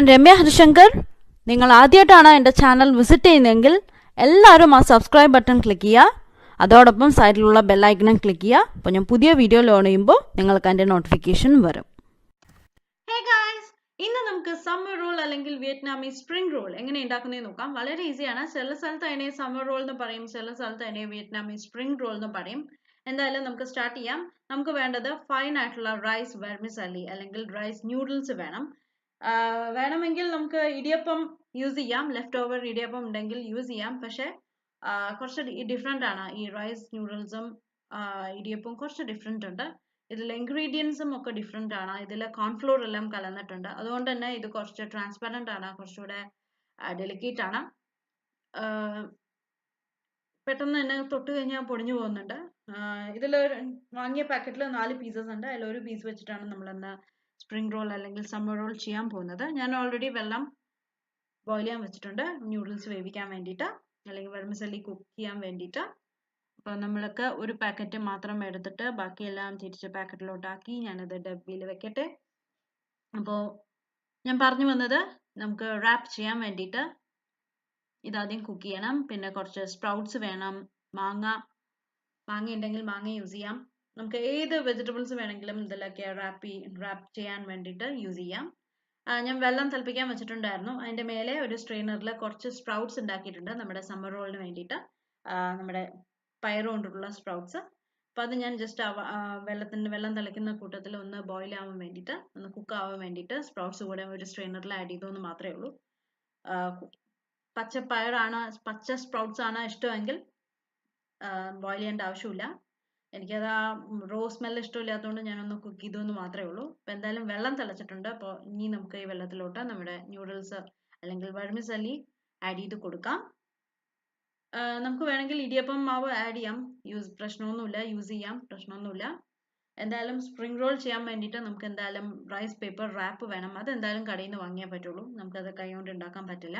ഞാൻ രമ്യ ഹരിശങ്കർ. നിങ്ങൾ ആദ്യമായിട്ടാണ് എൻ്റെ ചാനൽ വിസിറ്റ് ചെയ്യുന്നതെങ്കിൽ എല്ലാവരും ആ സബ്സ്ക്രൈബ് ബട്ടൺ ക്ലിക്ക് ചെയ്യുക. അതോടൊപ്പം സൈഡിലുള്ള ബെല്ലൈക്കണും ക്ലിക്ക് ചെയ്യുക. അപ്പോൾ ഞാൻ പുതിയ വീഡിയോ ലോഡ് ചെയ്യുമ്പോൾ നിങ്ങൾക്ക് അതിൻ്റെ നോട്ടിഫിക്കേഷൻ വരും. ഹേ ഗായ്സ്, ഇന്ന് നമുക്ക് സമ്മർ റോൾ അല്ലെങ്കിൽ വിയറ്റ്നാമീസ് സ്പ്രിംഗ് റോൾ എങ്ങനെ ഉണ്ടാക്കുന്നതെന്ന് നോക്കാം. വളരെ ഈസിയാണ്. ചില സ്ഥലത്ത് അതിനെ സമ്മർ റോൾ എന്ന് പറയും, ചില സ്ഥലത്ത് അതിനെ വിയറ്റ്നാമീസ് സ്പ്രിംഗ് റോൾ എന്ന് പറയും. എന്തായാലും നമുക്ക് സ്റ്റാർട്ട് ചെയ്യാം. നമുക്ക് വേണ്ടത് ഫൈൻ ആയിട്ടുള്ള റൈസ് വെർമിസെല്ലി അല്ലെങ്കിൽ റൈസ് ന്യൂഡിൽസ് വേണം. വേണമെങ്കിൽ നമുക്ക് ഇടിയപ്പം യൂസ് ചെയ്യാം. ലെഫ്റ്റ് ഓവർ ഇടിയപ്പം ഉണ്ടെങ്കിൽ യൂസ് ചെയ്യാം. പക്ഷെ കുറച്ച് ഡിഫറെൻ്റ് ആണ്. ഈ റൈസ് ന്യൂഡിൽസും ഇടിയപ്പവും കുറച്ച് ഡിഫറെൻ്റ് ഉണ്ട്. ഇതിൽ ഇൻഗ്രീഡിയൻസും ഒക്കെ ഡിഫറെൻ്റ് ആണ്. ഇതിൽ കോൺഫ്ലോർ എല്ലാം കലർന്നിട്ടുണ്ട്. അതുകൊണ്ട് തന്നെ ഇത് കുറച്ച് ട്രാൻസ്പെറൻ്റ് ആണ്, കുറച്ചുകൂടെ ഡെലിക്കേറ്റ് ആണ്. പെട്ടെന്ന് തന്നെ തൊട്ട് കഴിഞ്ഞാൽ പൊടിഞ്ഞു പോകുന്നുണ്ട്. ഇതിൽ വാങ്ങിയ പാക്കറ്റിൽ 4 പീസസ് ഉണ്ട്. അതിൽ ഒരു പീസ് വെച്ചിട്ടാണ് നമ്മളിന്ന് സ്പ്രിംഗ് റോൾ അല്ലെങ്കിൽ സമ്മർ റോൾ ചെയ്യാൻ പോകുന്നത്. ഞാൻ ഓൾറെഡി വെള്ളം ബോയിൽ ചെയ്യാൻ വെച്ചിട്ടുണ്ട്, ന്യൂഡിൽസ് വേവിക്കാൻ വേണ്ടിയിട്ട് അല്ലെങ്കിൽ വെർമിസെല്ലി കുക്ക് ചെയ്യാൻ വേണ്ടിയിട്ട്. അപ്പോൾ നമ്മൾക്ക് ഒരു പാക്കറ്റ് മാത്രം എടുത്തിട്ട് ബാക്കിയെല്ലാം തിരിച്ച് പാക്കറ്റിലോട്ടാക്കി ഞാനത് ഡബ്ബിയിൽ വെക്കട്ടെ. അപ്പോൾ ഞാൻ പറഞ്ഞു വന്നത്, നമുക്ക് റാപ്പ് ചെയ്യാൻ വേണ്ടിയിട്ട് ഇതാദ്യം കുക്ക് ചെയ്യണം. പിന്നെ കുറച്ച് സ്പ്രൗട്ട്സ് വേണം. മാങ്ങ ഉണ്ടെങ്കിൽ മാങ്ങ യൂസ് ചെയ്യാം. നമുക്ക് ഏത് വെജിറ്റബിൾസ് വേണമെങ്കിലും ഇതിലൊക്കെ റാപ്പ് ചെയ്യാൻ വേണ്ടിയിട്ട് യൂസ് ചെയ്യാം. ഞാൻ വെള്ളം തിളപ്പിക്കാൻ വെച്ചിട്ടുണ്ടായിരുന്നു. അതിൻ്റെ മേലെ ഒരു സ്ട്രെയിനറിൽ കുറച്ച് സ്പ്രൗട്ട്സ് ഉണ്ടാക്കിയിട്ടുണ്ട് നമ്മുടെ സമ്മർ റോളിന് വേണ്ടിയിട്ട്. നമ്മുടെ പയറ് കൊണ്ടുള്ള സ്പ്രൗട്ട്സ്. അപ്പോൾ അത് ഞാൻ ജസ്റ്റ് വെള്ളം തിളയ്ക്കുന്ന കൂട്ടത്തിൽ ഒന്ന് ബോയിൽ ആവാൻ വേണ്ടിയിട്ട്, ഒന്ന് കുക്ക് ആവാൻ വേണ്ടിയിട്ട് സ്പ്രൗട്ട്സ് കൂടെ ഒരു സ്ട്രെയിനറിൽ ആഡ് ചെയ്തു എന്ന് മാത്രമേ ഉള്ളൂ. പച്ച സ്പ്രൗട്ട്സ് ആണ് ഇഷ്ടമെങ്കിൽ ബോയിൽ ചെയ്യേണ്ട ആവശ്യമില്ല. എനിക്കത് ആ റോ സ്മെൽ ഇഷ്ടമില്ലാത്തതുകൊണ്ട് ഞാനൊന്ന് കുക്ക് ചെയ്തു എന്ന് മാത്രമേ ഉള്ളൂ. അപ്പോൾ എന്തായാലും വെള്ളം തിളച്ചിട്ടുണ്ട്. അപ്പോൾ ഇനി നമുക്ക് ഈ വെള്ളത്തിലോട്ട് നമ്മുടെ ന്യൂഡിൽസ് അല്ലെങ്കിൽ വെർമിസെല്ലി ആഡ് ചെയ്ത് കൊടുക്കാം. നമുക്ക് വേണമെങ്കിൽ ഇടിയപ്പം മാവ് ആഡ് ചെയ്യാം, പ്രശ്നമൊന്നുമില്ല, യൂസ് ചെയ്യാം, പ്രശ്നമൊന്നുമില്ല. എന്തായാലും സ്പ്രിംഗ് റോൾ ചെയ്യാൻ വേണ്ടിയിട്ട് നമുക്ക് എന്തായാലും റൈസ് പേപ്പർ റാപ്പ് വേണം. അത് എന്തായാലും കടയിൽ നിന്ന് വാങ്ങിയേ പറ്റുള്ളൂ, നമുക്കത് കൈ കൊണ്ട് ഉണ്ടാക്കാൻ പറ്റില്ല.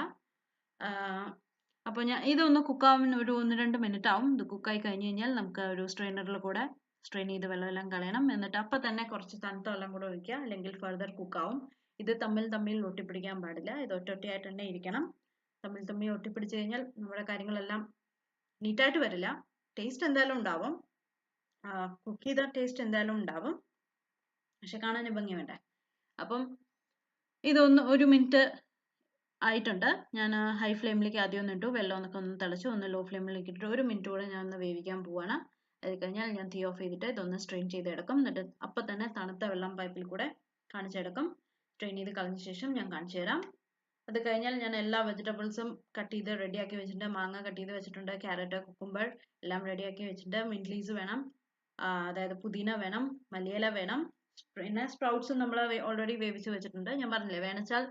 അപ്പോൾ ഞാൻ ഇതൊന്ന് കുക്കാവാൻ ഒരു 1-2 മിനിറ്റ് ആവും. ഇത് കുക്കായി കഴിഞ്ഞ് കഴിഞ്ഞാൽ നമുക്ക് ഒരു സ്ട്രെയിനറിൽ കൂടെ സ്ട്രെയിൻ ചെയ്ത് വെള്ളമെല്ലാം കളയണം. എന്നിട്ട് അപ്പം തന്നെ കുറച്ച് തണുത്ത വെള്ളം കൂടെ ഒഴിക്കുക, അല്ലെങ്കിൽ ഫർദർ കുക്കാവും. ഇത് തമ്മിൽ ഒട്ടിപ്പിടിക്കാൻ പാടില്ല. ഇത് ഒറ്റയായിട്ട് തന്നെ ഇരിക്കണം. തമ്മിൽ ഒട്ടിപ്പിടിച്ച് കഴിഞ്ഞാൽ നമ്മുടെ കാര്യങ്ങളെല്ലാം നീറ്റായിട്ട് വരില്ല. ടേസ്റ്റ് എന്തായാലും ഉണ്ടാവും, കുക്ക് ചെയ്ത ടേസ്റ്റ് എന്തായാലും ഉണ്ടാവും, പക്ഷെ കാണാൻ ഭംഗി വേണ്ടേ. അപ്പം ഇതൊന്ന് 1 മിനിറ്റ് ആയിട്ടുണ്ട്. ഞാൻ ഹൈ ഫ്ലെയിമിലേക്ക് ആദ്യം ഒന്ന് ഇട്ടു. വെള്ളം ഒന്ന് തിളച്ചു. ഒന്ന് ലോ ഫ്ലെയിമിലേക്ക് ഇട്ടിട്ട് 1 മിനിറ്റ് കൂടെ ഞാൻ ഒന്ന് വേവിക്കാൻ പോവാണ്. അത് കഴിഞ്ഞാൽ ഞാൻ തീ ഓഫ് ചെയ്തിട്ട് ഇതൊന്ന് സ്ട്രെയിൻ ചെയ്തെടുക്കും. എന്നിട്ട് അപ്പം തന്നെ തണുത്ത വെള്ളം പൈപ്പിൽ കൂടെ കാണിച്ചെടുക്കും. സ്ട്രെയിൻ ചെയ്ത് കളഞ്ഞ ശേഷം ഞാൻ കാണിച്ചു തരാം. അത് കഴിഞ്ഞാൽ ഞാൻ എല്ലാ വെജിറ്റബിൾസും കട്ട് ചെയ്ത് റെഡിയാക്കി വെച്ചിട്ടുണ്ട്. മാങ്ങ കട്ട് ചെയ്ത് വെച്ചിട്ടുണ്ട്, ക്യാരറ്റ്, കുക്കുംബർ എല്ലാം റെഡിയാക്കി വെച്ചിട്ടുണ്ട്. മിന്റ് ലീവ്സ് വേണം, അതായത് പുതിന വേണം, മല്ലിയില വേണം. പിന്നെ സ്പ്രൗട്ട്സ് നമ്മൾ ഓൾറെഡി വേവിച്ച് വെച്ചിട്ടുണ്ട്. ഞാൻ പറഞ്ഞില്ലേ, വേണിച്ചാൽ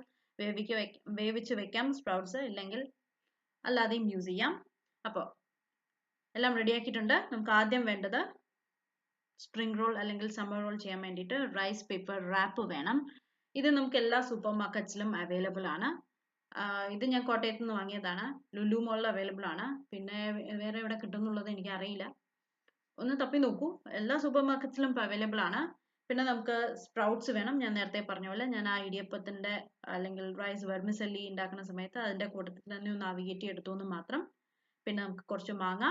വേവിച്ച് വെക്കാം സ്പ്രൗട്ട്സ്, ഇല്ലെങ്കിൽ അല്ലാതെയും യൂസ് ചെയ്യാം. അപ്പോൾ എല്ലാം റെഡിയാക്കിയിട്ടുണ്ട്. നമുക്ക് ആദ്യം വേണ്ടത് സ്പ്രിംഗ് റോൾ അല്ലെങ്കിൽ സമ്മർ റോൾ ചെയ്യാൻ വേണ്ടിയിട്ട് റൈസ് പേപ്പർ റാപ്പ് വേണം. ഇത് നമുക്ക് എല്ലാ സൂപ്പർ മാർക്കറ്റ്സിലും അവൈലബിൾ ആണ്. ഇത് ഞാൻ കോട്ടയത്ത് നിന്ന് വാങ്ങിയതാണ്. ലുലു മോളിൽ അവൈലബിൾ ആണ്. പിന്നെ വേറെ എവിടെ കിട്ടുന്നുള്ളത് എനിക്കറിയില്ല, ഒന്ന് തപ്പി നോക്കൂ. എല്ലാ സൂപ്പർ മാർക്കറ്റ്സിലും അവൈലബിൾ ആണ്. പിന്നെ നമുക്ക് സ്പ്രൗട്ട്സ് വേണം. ഞാൻ നേരത്തെ പറഞ്ഞ പോലെ ഞാൻ ആ ഇടിയപ്പത്തിൻ്റെ അല്ലെങ്കിൽ റൈസ് വെർമിസെല്ലി ഉണ്ടാക്കുന്ന സമയത്ത് അതിൻ്റെ കൂട്ടത്തിൽ തന്നെ ഒന്ന് നാവിഗേറ്റ് എടുത്തു എന്ന് മാത്രം. പിന്നെ നമുക്ക് കുറച്ച് മാങ്ങ,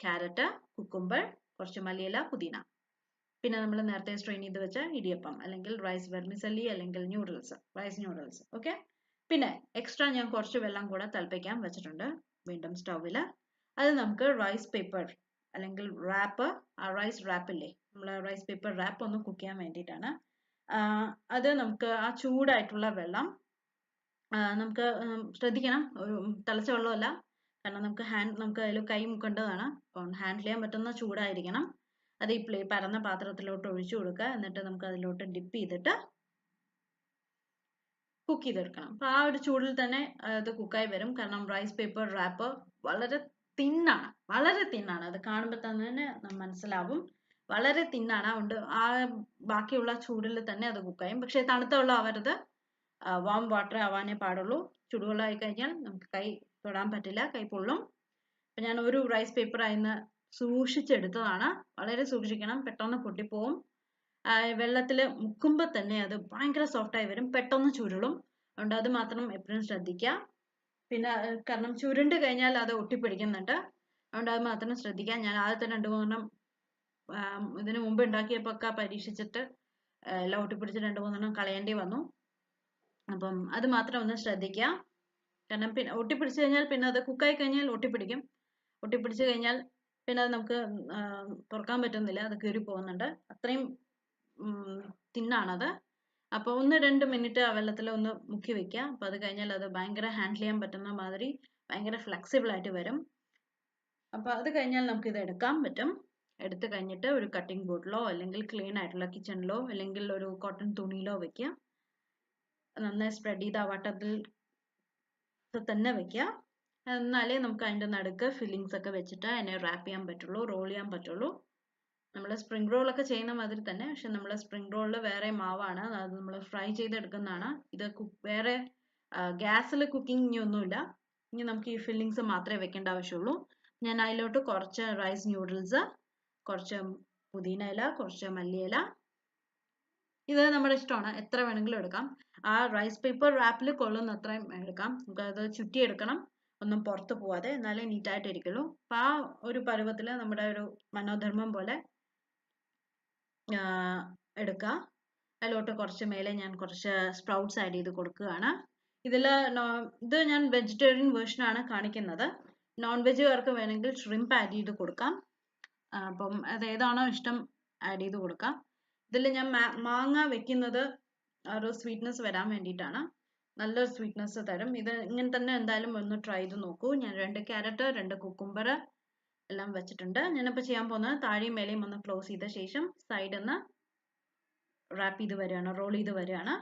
ക്യാരറ്റ്, കുക്കുംബർ, കുറച്ച് മല്ലിയില, പുതിന, പിന്നെ നമ്മൾ നേരത്തെ സ്ട്രെയിൻ ചെയ്ത് വെച്ച ഇടിയപ്പം അല്ലെങ്കിൽ റൈസ് വെർമിസെല്ലി അല്ലെങ്കിൽ റൈസ് ന്യൂഡിൽസ്. ഓക്കെ. പിന്നെ എക്സ്ട്രാ ഞാൻ കുറച്ച് വെള്ളം കൂടെ തിളപ്പിക്കാൻ വെച്ചിട്ടുണ്ട് വീണ്ടും സ്റ്റൗവിൽ. അത് നമുക്ക് റൈസ് പേപ്പർ അല്ലെങ്കിൽ റൈസ് റാപ്പില്ലേ, നമ്മൾ റൈസ് പേപ്പർ റാപ്പ് ഒന്ന് കുക്ക് ചെയ്യാൻ വേണ്ടിയിട്ടാണ്. അത് നമുക്ക് ആ ചൂടായിട്ടുള്ള വെള്ളം നമുക്ക് ശ്രദ്ധിക്കണം, ഒരു തിളച്ച വെള്ളമല്ല, കാരണം നമുക്ക് അതിൽ കൈ മുക്കേണ്ടതാണ്. അപ്പം ഹാൻഡിൽ ചെയ്യാൻ പറ്റുന്ന ചൂടായിരിക്കണം. അത് ഈ പരന്ന പാത്രത്തിലോട്ട് ഒഴിച്ചു കൊടുക്കുക. എന്നിട്ട് നമുക്ക് അതിലോട്ട് ഡിപ്പ് ചെയ്തിട്ട് കുക്ക് ചെയ്തെടുക്കണം. അപ്പോൾ ആ ഒരു ചൂടിൽ തന്നെ അത് കുക്കായി വരും. കാരണം റൈസ് പേപ്പർ റാപ്പ് വളരെ തിന്നാണ്. അത് കാണുമ്പോൾ തന്നെ മനസ്സിലാവും, വളരെ തിന്നാണ്. അതുകൊണ്ട് ആ ബാക്കിയുള്ള ചൂടിൽ തന്നെ അത് കുക്കായും. പക്ഷേ തണുത്ത വെള്ളം ആവരുത്, വാം വാട്ടർ ആവാനേ പാടുള്ളൂ. ചൂടുവെള്ളം ആയി കഴിഞ്ഞാൽ നമുക്ക് കൈ തൊടാൻ പറ്റില്ല, കൈ പൊള്ളും. അപ്പം ഞാൻ ഒരു റൈസ് പേപ്പർ അതിന് സൂക്ഷിച്ചെടുത്തതാണ്. വളരെ സൂക്ഷിക്കണം, പെട്ടെന്ന് പൊട്ടിപ്പോവും. വെള്ളത്തിൽ മുക്കുമ്പോൾ തന്നെ അത് ഭയങ്കര സോഫ്റ്റായി വരും, പെട്ടെന്ന് ചുരുളും. അതുകൊണ്ട് അത് മാത്രം എപ്പോഴും ശ്രദ്ധിക്കുക. പിന്നെ കാരണം ചുരുണ്ട് കഴിഞ്ഞാൽ അത് ഒട്ടിപ്പിടിക്കുന്നുണ്ട്, അതുകൊണ്ട് അത് മാത്രം ശ്രദ്ധിക്കുക. ഞാൻ ആദ്യത്തെ 2-3 ഇതിനു മുമ്പ് ഉണ്ടാക്കിയപ്പോൾ ഒക്കെ പരീക്ഷിച്ചിട്ട് എല്ലാം ഒട്ടിപ്പിടിച്ച് 2-3 കളയേണ്ടി വന്നു. അപ്പം അത് മാത്രം ഒന്ന് ശ്രദ്ധിക്കുക. കാരണം പിന്നെ ഒട്ടിപ്പിടിച്ച് കഴിഞ്ഞാൽ പിന്നെ അത് കുക്കായി കഴിഞ്ഞാൽ ഒട്ടിപ്പിടിക്കും. ഒട്ടിപ്പിടിച്ച് കഴിഞ്ഞാൽ പിന്നെ അത് നമുക്ക് തുറക്കാൻ പറ്റുന്നില്ല, അത് കീറി പോകുന്നുണ്ട്. അത്രയും തിന്നാണത്. അപ്പോൾ 1-2 മിനിറ്റ് ആ വെള്ളത്തിൽ ഒന്ന് മുക്കി വെക്കുക. അപ്പോൾ അത് കഴിഞ്ഞാൽ അത് ഭയങ്കര ഹാൻഡിൽ ചെയ്യാൻ പറ്റുന്ന മാതിരി ഭയങ്കര ഫ്ലെക്സിബിൾ ആയിട്ട് വരും. അപ്പോൾ അത് കഴിഞ്ഞാൽ നമുക്ക് ഇത് എടുക്കാൻ പറ്റും. എടുത്തു കഴിഞ്ഞിട്ട് ഒരു കട്ടിംഗ് ബോർഡിലോ അല്ലെങ്കിൽ ക്ലീൻ ആയിട്ടുള്ള കിച്ചണിലോ അല്ലെങ്കിൽ ഒരു കോട്ടൺ തുണിയിലോ വെക്കുക. നന്നായി സ്പ്രെഡ് ചെയ്ത് ആ വട്ടത്തിൽ തന്നെ വെക്കുക. എന്നാലേ നമുക്ക് അതിൻ്റെ നടുക്ക് ഫില്ലിങ്സ് ഒക്കെ വെച്ചിട്ട് അതിനെ റാപ്പ് ചെയ്യാൻ പറ്റുള്ളൂ, റോൾ ചെയ്യാൻ പറ്റുള്ളൂ. നമ്മൾ സ്പ്രിംഗ് റോൾ ഒക്കെ ചെയ്യുന്ന മാതിരി തന്നെ, പക്ഷെ നമ്മൾ സ്പ്രിംഗ് റോളിൽ വേറെ മാവാണ്, അത് നമ്മൾ ഫ്രൈ ചെയ്തെടുക്കുന്നതാണ്. ഇത് വേറെ ഗ്യാസിൽ കുക്കിംഗ് ഒന്നുമില്ല. ഇനി നമുക്ക് ഈ ഫില്ലിങ്സ് മാത്രമേ വെക്കേണ്ട ആവശ്യമുള്ളൂ. ഞാൻ അതിലോട്ട് കുറച്ച് റൈസ് ന്യൂഡിൽസ്, കുറച്ച് പുതിന ഇല, കുറച്ച് മല്ലിയില, ഇത് നമ്മുടെ ഇഷ്ടമാണ്, എത്ര വേണമെങ്കിലും എടുക്കാം. ആ റൈസ് പേപ്പർ റാപ്പിൽ കൊള്ളുന്ന അത്രയും എടുക്കാം. നമുക്കത് ചുറ്റിയെടുക്കണം, ഒന്നും പുറത്ത് പോവാതെ, എന്നാലേ നീറ്റായിട്ട് ഇരിക്കുള്ളൂ. അപ്പം ആ ഒരു പരുവത്തിൽ നമ്മുടെ ഒരു മനോധർമ്മം പോലെ എടുക്കുക. അതിലോട്ട് കുറച്ച് മേലെ ഞാൻ കുറച്ച് സ്പ്രൗട്ട്സ് ആഡ് ചെയ്ത് കൊടുക്കുകയാണ്. ഇത് ഞാൻ വെജിറ്റേറിയൻ വേർഷനാണ് കാണിക്കുന്നത്. നോൺ വെജുകാർക്ക് വേണമെങ്കിൽ ഷ്രിംപ് ആഡ് ചെയ്ത് കൊടുക്കാം. അപ്പം അത് ഏതാണോ ഇഷ്ടം ആഡ് ചെയ്ത് കൊടുക്കാം. ഇതിൽ ഞാൻ മാങ്ങ വെക്കുന്നത് ഒരു സ്വീറ്റ്നെസ് വരാൻ വേണ്ടിയിട്ടാണ്. നല്ലൊരു സ്വീറ്റ്നെസ് തരും. ഇത് ഇങ്ങനെ തന്നെ എന്തായാലും ഒന്ന് ട്രൈ ചെയ്ത് നോക്കൂ. ഞാൻ 2 ക്യാരറ്റ്, 2 കുക്കുംബർ എല്ലാം വെച്ചിട്ടുണ്ട്. ഞാനിപ്പോൾ ചെയ്യാൻ പോകുന്നത് താഴെയും മേലെയും ഒന്ന് ക്ലോസ് ചെയ്ത ശേഷം സൈഡിൽ നിന്ന് റാപ്പ് ചെയ്ത് വരികയാണ്, റോൾ ചെയ്ത് വരികയാണ്.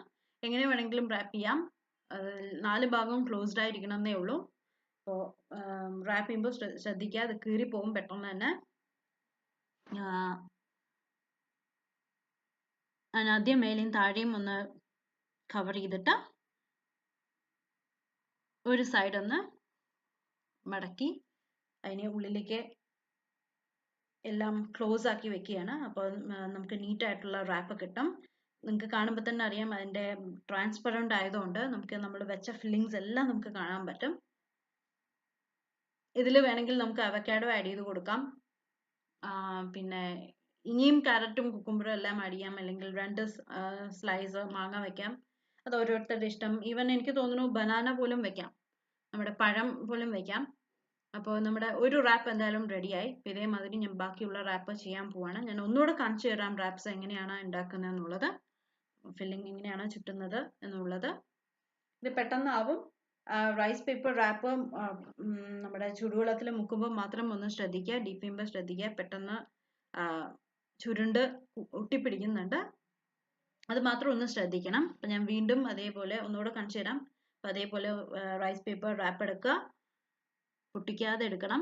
എങ്ങനെ വേണമെങ്കിലും റാപ്പ് ചെയ്യാം. 4 ഭാഗവും ക്ലോസ്ഡ് ആയിരിക്കണമെന്നേ ഉള്ളൂ. അപ്പോൾ റാപ്പ് ചെയ്യുമ്പോൾ ശ്രദ്ധിക്കുക, അത് കീറി പോകും പെട്ടെന്ന് തന്നെ. ഞാൻ ആദ്യം മേലെയും താഴെയും ഒന്ന് കവർ ചെയ്തിട്ട് ഒരു സൈഡ് ഒന്ന് മടക്കി അതിനെ ഉള്ളിലേക്ക് എല്ലാം ക്ലോസ് ആക്കി വെക്കുകയാണ്. അപ്പോൾ നമുക്ക് നീറ്റായിട്ടുള്ള റാപ്പ് കിട്ടും. നിങ്ങൾക്ക് കാണുമ്പോൾ തന്നെ അറിയാം, അതിൻ്റെ ട്രാൻസ്പെറൻ്റ് ആയതുകൊണ്ട് നമുക്ക് നമ്മൾ വെച്ച ഫില്ലിങ്സ് എല്ലാം നമുക്ക് കാണാൻ പറ്റും. ഇതിൽ വേണമെങ്കിൽ നമുക്ക് അവക്കാഡോ ആഡ് ചെയ്ത് കൊടുക്കാം. പിന്നെ ഇനിയും ക്യാരറ്റും കുക്കുംബറും എല്ലാം ആഡ് ചെയ്യാം, അല്ലെങ്കിൽ 2 സ്ലൈസ് മാങ്ങ വെക്കാം. അത് ഓരോരുത്തരുടെ ഇഷ്ടം. ഈവൻ എനിക്ക് തോന്നുന്നു ബനാന പോലും വെക്കാം, നമ്മുടെ പഴം പോലും വെക്കാം. അപ്പോൾ നമ്മുടെ ഒരു റാപ്പ് എന്തായാലും റെഡിയായി. ഇതേമാതിരി ഞാൻ ബാക്കിയുള്ള റാപ്പ് ചെയ്യാൻ പോവാണ്. ഞാൻ ഒന്നുകൂടെ കാണിച്ചു തരാം റാപ്സ് എങ്ങനെയാണ് ഉണ്ടാക്കുന്നത് എന്നുള്ളത്, ഫില്ലിംഗ് എങ്ങനെയാണ് ചുറ്റുന്നത് എന്നുള്ളത്. ഇത് പെട്ടെന്നാവും. റൈസ് പേപ്പർ റാപ്പ് നമ്മുടെ ചുടുവെള്ളത്തിൽ മുക്കുമ്പോൾ മാത്രം ഒന്ന് ശ്രദ്ധിക്കുക, ഡീപ്പ് ചെയ്യുമ്പോൾ ശ്രദ്ധിക്കുക, പെട്ടെന്ന് ചുരുണ്ട് ഒട്ടിപ്പിടിക്കുന്നുണ്ട്. അത് മാത്രം ഒന്ന് ശ്രദ്ധിക്കണം. അപ്പം ഞാൻ വീണ്ടും അതേപോലെ ഒന്നുകൂടെ കാണിച്ചു തരാം. അപ്പം അതേപോലെ റൈസ് പേപ്പർ റാപ്പ് എടുക്കുക, പൊട്ടിക്കാതെ എടുക്കണം,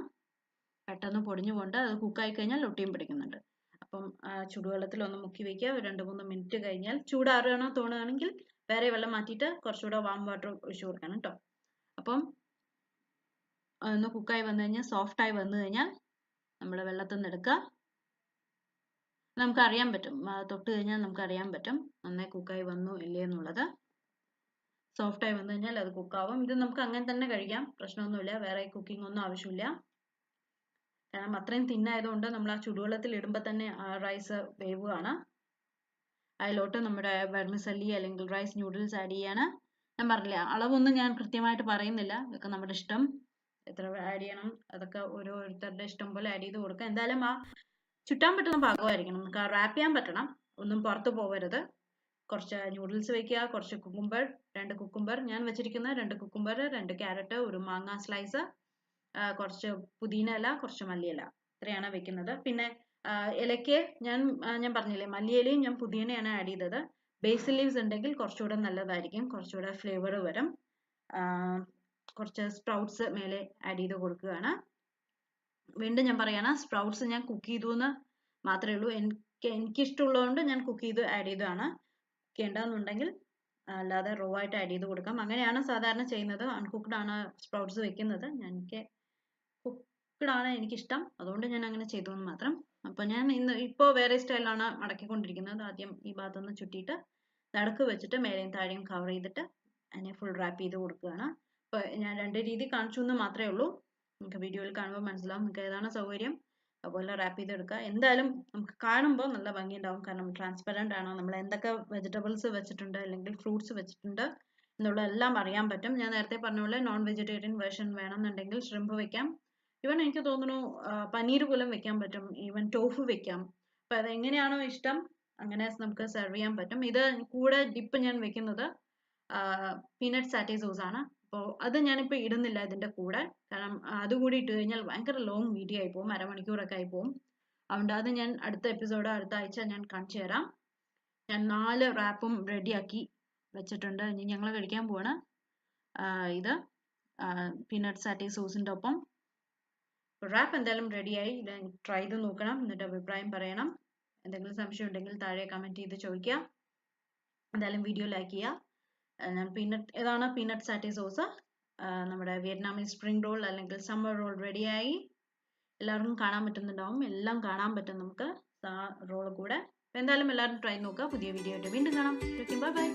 പെട്ടെന്ന് പൊടിഞ്ഞു കൊണ്ട് അത് കുക്കായി കഴിഞ്ഞാൽ ഒട്ടിയും പിടിക്കുന്നുണ്ട്. അപ്പം ചുടുവെള്ളത്തിൽ ഒന്ന് മുക്കി വയ്ക്കുക. 2-3 മിനിറ്റ് കഴിഞ്ഞാൽ ചൂടാറുകയാണോ തോന്നുകയാണെങ്കിൽ വേറെ വെള്ളം മാറ്റിയിട്ട് കുറച്ചുകൂടെ വാം വാട്ടർ ഒഴിച്ചു കൊടുക്കണം കേട്ടോ. അപ്പം ഒന്ന് കുക്കായി വന്നു കഴിഞ്ഞാൽ, സോഫ്റ്റായി വന്നു കഴിഞ്ഞാൽ നമ്മൾ വെള്ളത്തിൽ നിന്ന് എടുക്കുക. നമുക്കറിയാൻ പറ്റും, തൊട്ട് കഴിഞ്ഞാൽ നമുക്കറിയാൻ പറ്റും നന്നായി കുക്കായി വന്നു ഇല്ലേ എന്നുള്ളത്. സോഫ്റ്റായി വന്നു കഴിഞ്ഞാൽ അത് കുക്കാവും. ഇത് നമുക്ക് അങ്ങനെ തന്നെ കഴിക്കാം, പ്രശ്നമൊന്നുമില്ല, വേറെ കുക്കിംഗ് ഒന്നും ആവശ്യമില്ല. കാരണം അത്രയും തിന്നായതുകൊണ്ട് നമ്മൾ ആ ചുടുവെള്ളത്തിൽ ഇടുമ്പോൾ തന്നെ ആ റൈസ് വേവുകയാണ്. അതിലോട്ട് നമ്മുടെ വെർമിസല്ലി അല്ലെങ്കിൽ റൈസ് ന്യൂഡിൽസ് ആഡ് ചെയ്യാണ്. ഞാൻ പറഞ്ഞില്ല, അളവൊന്നും ഞാൻ കൃത്യമായിട്ട് പറയുന്നില്ല, ഇതൊക്കെ നമ്മുടെ ഇഷ്ടം, എത്ര ആഡ് ചെയ്യണം അതൊക്കെ ഓരോരുത്തരുടെ ഇഷ്ടം പോലെ ആഡ് ചെയ്ത് കൊടുക്കുക. എന്തായാലും ആ ചുറ്റാൻ പറ്റുന്ന ഭാഗമായിരിക്കണം, നമുക്ക് ആ റാപ്പ് ചെയ്യാൻ പറ്റണം, ഒന്നും പുറത്ത് പോകരുത്. കുറച്ച് ന്യൂഡിൽസ് വെക്കുക, കുറച്ച് കുക്കുംബർ, 2 കുക്കുംബർ ഞാൻ വെച്ചിരിക്കുന്ന 2 കുക്കുംബർ, 2 ക്യാരറ്റ്, ഒരു മാങ്ങ സ്ലൈസ്, കുറച്ച് പുതിന ഇല, കുറച്ച് മല്ലിയില, ഇത്രയാണ് വെക്കുന്നത്. പിന്നെ ഇലയ്ക്ക് ഞാൻ പറഞ്ഞില്ലേ, മല്ലിയിലയും ഞാൻ പുതിനയാണ് ആഡ് ചെയ്തത്. ബേസിൽ ലീവ്സ് ഉണ്ടെങ്കിൽ കുറച്ചുകൂടെ നല്ലതായിരിക്കും, കുറച്ചുകൂടെ ഫ്ലേവർ വരും. കുറച്ച് സ്പ്രൗട്ട്സ് മേലെ ആഡ് ചെയ്ത് കൊടുക്കുകയാണ്. വീണ്ടും ഞാൻ പറയാണ്, സ്പ്രൗട്ട്സ് ഞാൻ കുക്ക് ചെയ്തു എന്ന് മാത്രമേ ഉള്ളൂ. എനിക്കിഷ്ടമുള്ളതുകൊണ്ട് ഞാൻ കുക്ക് ചെയ്ത് ആഡ് ചെയ്തതാണ്. വേണ്ടെന്നുണ്ടെങ്കിൽ അല്ലാതെ റോ ആയിട്ട് ആഡ് ചെയ്ത് കൊടുക്കാം. അങ്ങനെയാണ് സാധാരണ ചെയ്യുന്നത്. അൺകുക്ക്ഡ് ആണ് സ്പ്രൗട്ട്സ് വെക്കുന്നത്. എനിക്ക് കുക്ക്ഡ് ആണ് എനിക്കിഷ്ടം, അതുകൊണ്ട് ഞാൻ അങ്ങനെ ചെയ്തു എന്ന് മാത്രം. അപ്പോൾ ഞാൻ ഇപ്പോൾ വേറെ സ്റ്റൈലാണ് മടക്കിക്കൊണ്ടിരിക്കുന്നത്. ആദ്യം ഈ ഭാഗത്തുനിന്ന് ചുറ്റിയിട്ട് നടുക്ക് വെച്ചിട്ട് മേലെയും താഴെയും കവർ ചെയ്തിട്ട് അതിനെ ഫുൾ റാപ്പ് ചെയ്ത് കൊടുക്കുകയാണ്. അപ്പോൾ ഞാൻ 2 രീതി കാണിച്ചു എന്ന് മാത്രമേ ഉള്ളൂ. നിങ്ങൾക്ക് വീഡിയോയിൽ കാണുമ്പോൾ മനസ്സിലാവും നിങ്ങൾക്ക് ഏതാണ് സൗകര്യം അതുപോലെ റാപ്പ് ചെയ്തെടുക്കുക. എന്തായാലും നമുക്ക് കാണുമ്പോൾ നല്ല ഭംഗിയുണ്ടാവും, കാരണം ട്രാൻസ്പെറൻ്റ് ആണ്. നമ്മൾ എന്തൊക്കെ വെജിറ്റബിൾസ് വെച്ചിട്ടുണ്ട് അല്ലെങ്കിൽ ഫ്രൂട്ട്സ് വെച്ചിട്ടുണ്ട് എന്നുള്ള എല്ലാം അറിയാൻ പറ്റും. ഞാൻ നേരത്തെ പറഞ്ഞ പോലെ നോൺ വെജിറ്റേറിയൻ വേർഷൻ വേണമെന്നുണ്ടെങ്കിൽ ഷ്രിമ്പ് വെക്കാം. ഈവൻ എനിക്ക് തോന്നുന്നു പനീർ പോലും വെക്കാൻ പറ്റും, ഈവൻ ടോഫു വെക്കാം. അപ്പോൾ അതെങ്ങനെയാണോ ഇഷ്ടം അങ്ങനെ നമുക്ക് സെർവ് ചെയ്യാൻ പറ്റും. ഇത് കൂടെ ഡിപ്പ് ഞാൻ വെക്കുന്നത് പീനട്ട് സാറ്റേ സോസ് ആണ്. അപ്പോൾ അത് ഞാനിപ്പോൾ ഇടുന്നില്ല ഇതിൻ്റെ കൂടെ, കാരണം അതുകൂടി ഇട്ട് കഴിഞ്ഞാൽ ഭയങ്കര ലോങ് വീഡിയോ ആയി പോകും, അരമണിക്കൂറൊക്കെ ആയി പോകും. അതുകൊണ്ട് അത് ഞാൻ അടുത്ത എപ്പിസോഡ് അടുത്ത ആഴ്ച ഞാൻ കാണിച്ചു തരാം. ഞാൻ 4 റാപ്പും റെഡിയാക്കി വെച്ചിട്ടുണ്ട്. ഇനി ഞങ്ങൾ കഴിക്കാൻ പോവാണ്. ഇത് പീനട്ട് സാറ്റേ സോസിൻ്റെ ഒപ്പം റാപ്പ് എന്തായാലും റെഡിയായി. ഇത് ട്രൈ ചെയ്ത് നോക്കണം, എന്നിട്ട് അഭിപ്രായം പറയണം. എന്തെങ്കിലും സംശയം ഉണ്ടെങ്കിൽ താഴെ കമൻറ്റ് ചെയ്ത് ചോദിക്കുക. എന്തായാലും വീഡിയോ ലൈക്ക് ചെയ്യുക. ഞാൻ ഇതാണ് പീനട്ട് സാറ്റേ സോസ്. നമ്മുടെ വിയറ്റ്നാമീസ് സ്പ്രിംഗ് റോൾ അല്ലെങ്കിൽ സമ്മർ റോൾ റെഡിയായി. എല്ലാവർക്കും കാണാൻ പറ്റുന്നുണ്ടാവും, എല്ലാം കാണാൻ പറ്റും നമുക്ക് റോൾ കൂടെ. അപ്പോൾ എന്തായാലും എല്ലാവരും ട്രൈ നോക്കുക. പുതിയ വീഡിയോ ആയിട്ട് വീണ്ടും കാണാം. Bye bye.